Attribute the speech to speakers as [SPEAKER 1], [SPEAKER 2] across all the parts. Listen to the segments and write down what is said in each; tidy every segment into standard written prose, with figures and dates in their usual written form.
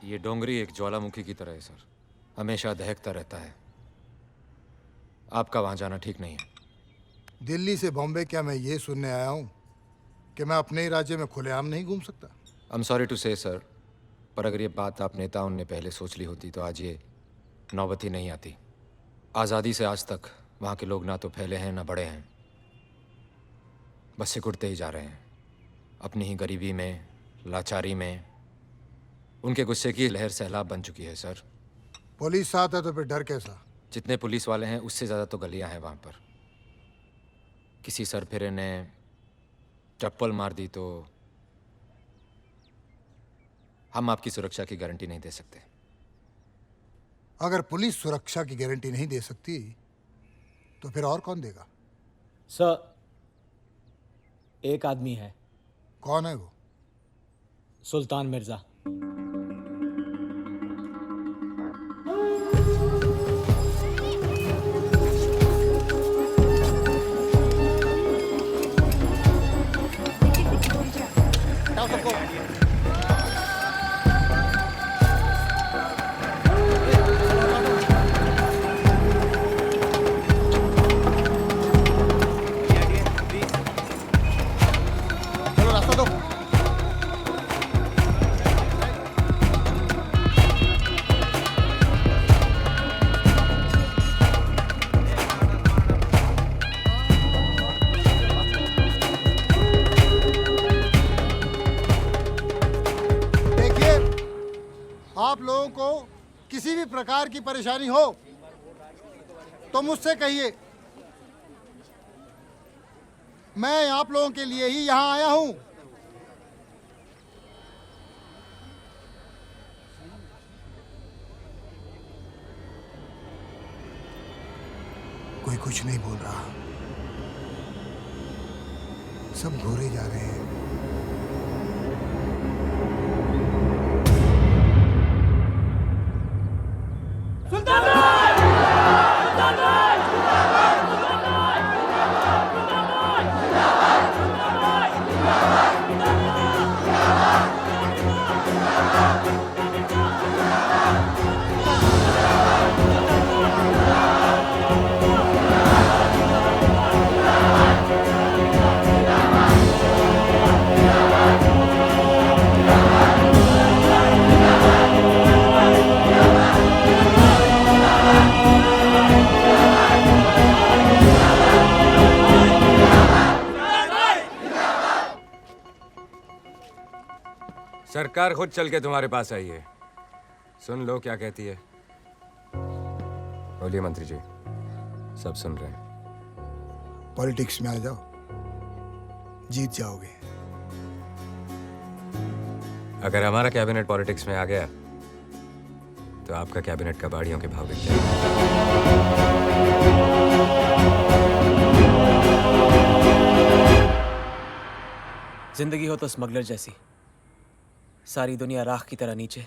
[SPEAKER 1] ये डोंगरी एक ज्वालामुखी की तरह है सर, हमेशा दहकता रहता है। आपका वहां जाना ठीक नहीं है।
[SPEAKER 2] दिल्ली से बॉम्बे क्या मैं ये सुनने आया हूँ कि मैं अपने ही राज्य में खुलेआम नहीं घूम सकता?
[SPEAKER 1] आई एम सॉरी टू से सर, पर अगर ये बात आप नेताओं ने पहले सोच ली होती तो आज ये नौबत ही नहीं आती। आज़ादी से आज तक वहाँ के लोग ना तो फैले हैं ना बड़े हैं, बस सिकुड़ते ही जा रहे हैं अपनी ही गरीबी में, लाचारी में। उनके गुस्से की लहर सैलाब बन चुकी है सर।
[SPEAKER 2] पुलिस साथ है तो फिर डर कैसा? जितने
[SPEAKER 1] पुलिस वाले हैं उससे ज़्यादा तो गलियां हैं वहाँ पर। किसी सरफिरे ने चप्पल मार दी तो हम आपकी सुरक्षा की गारंटी नहीं दे सकते।
[SPEAKER 2] अगर पुलिस सुरक्षा की गारंटी नहीं दे सकती तो फिर और कौन देगा?
[SPEAKER 3] सर, एक आदमी है।
[SPEAKER 2] कौन है वो?
[SPEAKER 3] सुल्तान मिर्जा।
[SPEAKER 2] आप लोगों को किसी भी प्रकार की परेशानी हो तो मुझसे कहिए। मैं आप लोगों के लिए ही यहाँ आया हूँ। कोई कुछ नहीं बोल रहा, सब घूरे जा रहे हैं।
[SPEAKER 1] सरकार खुद चल के तुम्हारे पास आई है, सुन लो क्या कहती है। बोलिए मंत्री जी, सब सुन रहे हैं।
[SPEAKER 2] पॉलिटिक्स में आ जाओ, जीत जाओगे।
[SPEAKER 1] अगर हमारा कैबिनेट पॉलिटिक्स में आ गया तो आपका कैबिनेट कबाड़ियों के भाव बिक जाएगा।
[SPEAKER 3] जिंदगी हो तो स्मगलर जैसी, सारी दुनिया राख की तरह नीचे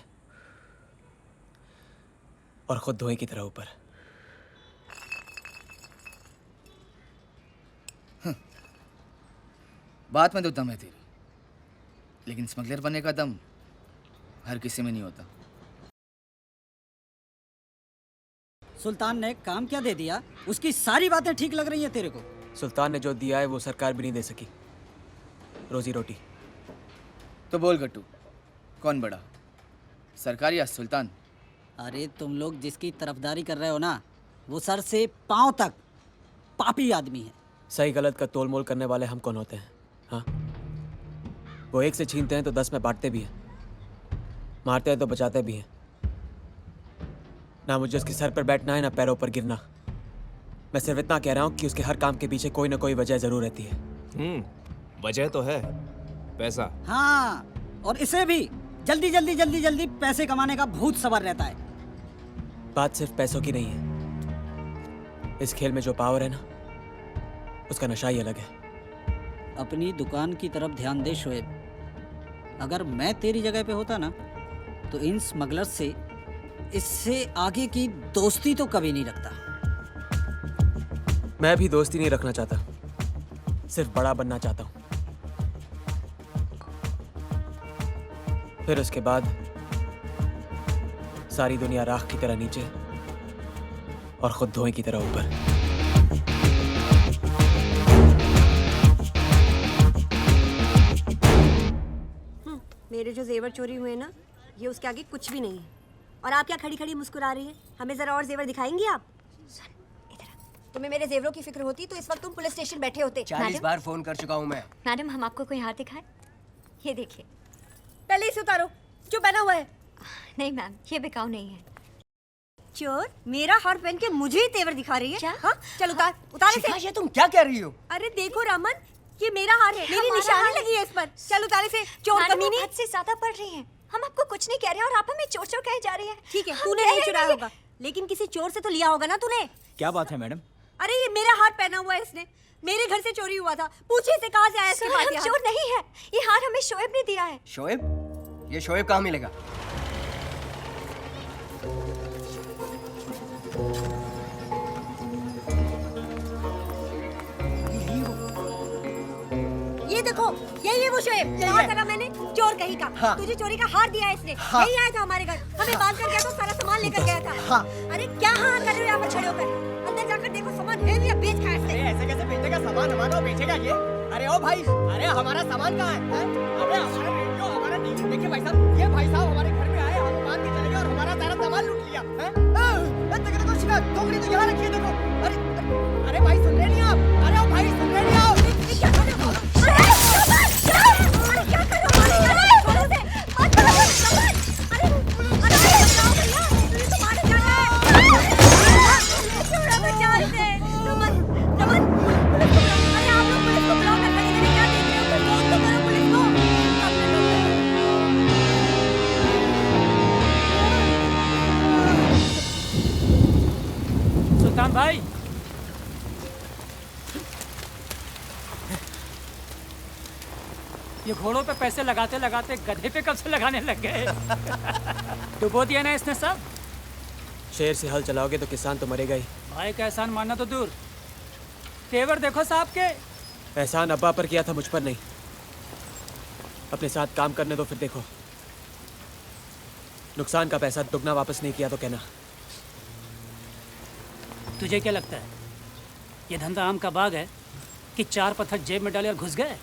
[SPEAKER 3] और खुद धुएं की तरह ऊपर।
[SPEAKER 4] बात में तो दम है तेरी, लेकिन स्मगलर बनने का दम हर किसी में नहीं होता।
[SPEAKER 5] सुल्तान ने काम क्या दे दिया? उसकी सारी बातें ठीक लग रही हैं तेरे को?
[SPEAKER 3] सुल्तान ने जो दिया है वो सरकार भी नहीं दे सकी, रोजी रोटी।
[SPEAKER 4] तो बोल गट्टू, कौन बड़ा, सरकार या सुल्तान?
[SPEAKER 5] अरे तुम लोग जिसकी तरफदारी कर रहे हो ना, वो सर से पांव तक पापी आदमी है।
[SPEAKER 3] सही गलत का तोल मोल करने वाले हम कौन होते हैं? हाँ, वो एक से छीनते हैं तो 10 में बांटते भी हैं, मारते हैं तो बचाते भी हैं। ना मुझे उसके सर पर बैठना है ना पैरों पर गिरना। मैं सिर्फ इतना कह रहा हूँ कि उसके हर काम के पीछे कोई ना कोई वजह जरूर रहती है।
[SPEAKER 6] वजह तो है पैसा।
[SPEAKER 5] हाँ, और इसे भी जल्दी पैसे कमाने का भूत सवार रहता है।
[SPEAKER 3] बात सिर्फ पैसों की नहीं है, इस खेल में जो पावर है ना, उसका नशा ही अलग है।
[SPEAKER 5] अपनी दुकान की तरफ ध्यान दे शोएब। अगर मैं तेरी जगह पे होता ना, तो इन स्मगलर्स से इससे आगे की दोस्ती तो कभी नहीं रखता।
[SPEAKER 3] मैं भी दोस्ती नहीं रखना चाहता, सिर्फ बड़ा बनना चाहता हूँ। फिर उसके बाद सारी दुनिया राख की तरह नीचे और खुद धुएं की तरह ऊपर।
[SPEAKER 7] मेरे जो जेवर चोरी हुए ना, ये उसके आगे कुछ भी नहीं है। और आप क्या खड़ी खड़ी मुस्कुरा रही हैं? हमें जरा और जेवर दिखाएंगी आप? तुम्हें मेरे जेवरों की फिक्र होती तो इस वक्त तुम पुलिस स्टेशन बैठे होते।
[SPEAKER 8] 40 बार फोन कर चुका हूँ मैं।
[SPEAKER 9] मैडम, हम आपको कोई हार दिखाएं? ये देखिए।
[SPEAKER 7] पहले इसे उतारो, जो पहना हुआ है।
[SPEAKER 9] नहीं मैम, ये बिकाऊ नहीं है।
[SPEAKER 7] चोर मेरा हार पहन के मुझे ही तेवर दिखा रही है।
[SPEAKER 9] क्या?
[SPEAKER 7] हाँ, चल उतार
[SPEAKER 8] शिखा,
[SPEAKER 7] इसे।
[SPEAKER 8] ये तुम क्या कह रही हो?
[SPEAKER 7] अरे देखो रामन, ये मेरा हार है, मेरी
[SPEAKER 9] हमारा
[SPEAKER 7] निशानी
[SPEAKER 9] हार है।
[SPEAKER 7] लगी है इस पर। चल उतार इसे, चोर
[SPEAKER 9] मैडम,
[SPEAKER 7] कमीनी।
[SPEAKER 9] आप हद से ज्यादा पढ़ रही हैं। हम आपको कुछ नहीं कह रहे और आप हमें चोर चोर कहे जा रही हैं।
[SPEAKER 7] ठीक है,
[SPEAKER 9] हम
[SPEAKER 7] तूने
[SPEAKER 9] कह
[SPEAKER 7] नहीं
[SPEAKER 9] रहे
[SPEAKER 7] चुराया
[SPEAKER 9] हैं
[SPEAKER 7] होगा, लेकिन किसी चोर से तो लिया होगा ना तूने।
[SPEAKER 3] क्या बात है मैडम?
[SPEAKER 7] अरे ये मेरा हार पहना हुआ है इसने, मेरे घर से चोरी हुआ था। पूछिए इसे कहाँ से आया इसके
[SPEAKER 9] सर,
[SPEAKER 7] पास
[SPEAKER 9] हम
[SPEAKER 7] ये हार।
[SPEAKER 9] चोर नहीं है। ये हार हमें शोएब ने दिया है।
[SPEAKER 8] शोएब? ये शोएब कहाँ मिलेगा?
[SPEAKER 7] ये देखो, यही है वो शोएब। कहा करा मैंने, चोर कहीं का।
[SPEAKER 8] हाँ।
[SPEAKER 7] तुझे चोरी का हार दिया है इसने।
[SPEAKER 8] हाँ।
[SPEAKER 7] यही आया था हमारे घर, हमें बांध कर गया तो सारा सामान लेकर गया था।
[SPEAKER 8] हाँ।
[SPEAKER 7] अरे क्या हाँ कर रहे हो यहाँ पर खड़े होकर? अंदर जाकर देखो सामान है या बेच खाया इसने।
[SPEAKER 8] ऐसे कैसे बेचेगा सामान? हमारा बेचेगा ये? अरे ओ भाई, अरे हमारा सामान कहाँ है? अरे हमारा रेडियो, हमारा टीवी। देखिए भाई साहब, ये भाई साहब हमारे घर में आए, हम बांध के चले गए और हमारा सारा सामान लूट लिया। देखो शिखा, टोकरी तो यहाँ रखी है, देखो। अरे भाई सुन रहे नहीं आप? अरे ओ भाई सुन रहे नहीं आप?
[SPEAKER 7] क्या कर रहे हो? अरे क्या कर रहे हो? छोड़ो उसे, मत करो ये सामान। अरे बचाओ भैया, तुझे तो मार जाना है। छोड़ो बचा इसे। नमन, नमन, पुलिस को बुलाओ। अरे आप लोग पुलिस को बुलाओ, मैं इधर क्या देख रहे हो? कोई फोन तो करो पुलिस को। अपने लोग।
[SPEAKER 10] सुल्तान भाई, ये घोड़ों पे पैसे लगाते लगाते गधे पे कब से लगाने लग गए? डुबो दिया ना इसने सब।
[SPEAKER 3] शेर से हल चलाओगे तो किसान तो मरेगा ही।
[SPEAKER 10] भाई का एहसान मानना तो दूर, तेवर देखो साहब के।
[SPEAKER 3] एहसान अब्बा पर किया था, मुझ पर नहीं। अपने साथ काम करने दो, फिर देखो। नुकसान का पैसा दुगना वापस नहीं किया तो कहना।
[SPEAKER 10] तुझे क्या लगता है ये धंधा आम का बाग है कि 4 पत्थर जेब में डाले और घुस गए?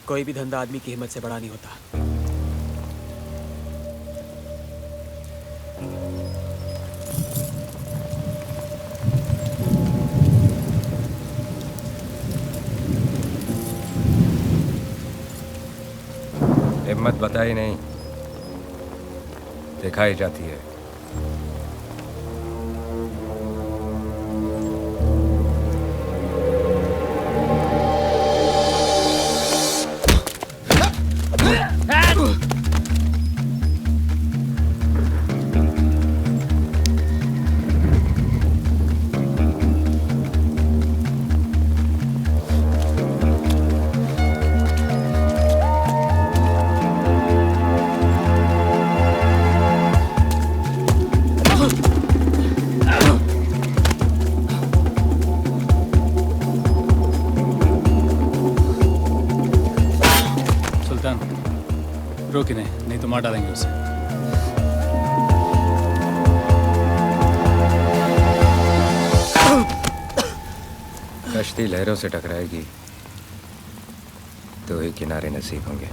[SPEAKER 3] कोई भी धंधा आदमी की हिम्मत से बड़ा नहीं होता।
[SPEAKER 1] हिम्मत बताई नहीं, दिखाई जाती है।
[SPEAKER 10] रोक ही नहीं तो मार डालेंगे उसे।
[SPEAKER 1] कश्ती लहरों से टकराएगी तो ही किनारे नसीब होंगे।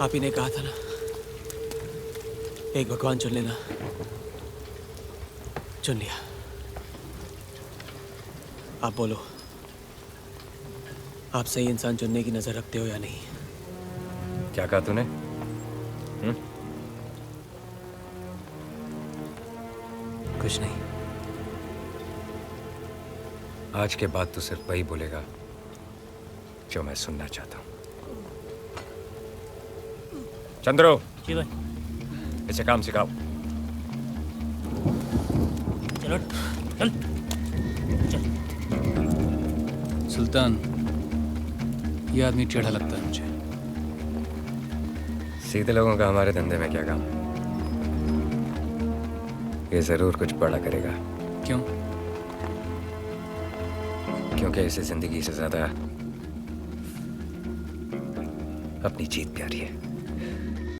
[SPEAKER 3] आप ही ने कहा था ना, एक भगवान चुन लेना, चुन लिया। आप बोलो, आप सही इंसान चुनने की नजर रखते हो या नहीं?
[SPEAKER 1] क्या कहा तूने?
[SPEAKER 3] कुछ नहीं।
[SPEAKER 1] आज के बाद तू सिर्फ वही बोलेगा जो मैं सुनना चाहता हूँ। चंद्रो,
[SPEAKER 10] जी भाई।
[SPEAKER 1] इसे काम सिखाओ।
[SPEAKER 10] चलो चल चल।
[SPEAKER 6] सुल्तान, ये आदमी टेढ़ा लगता है मुझे।
[SPEAKER 1] सीधे लोगों का हमारे धंधे में क्या काम? ये जरूर कुछ बड़ा करेगा।
[SPEAKER 6] क्यों?
[SPEAKER 1] क्योंकि इसे जिंदगी से ज्यादा अपनी जीत प्यारी है।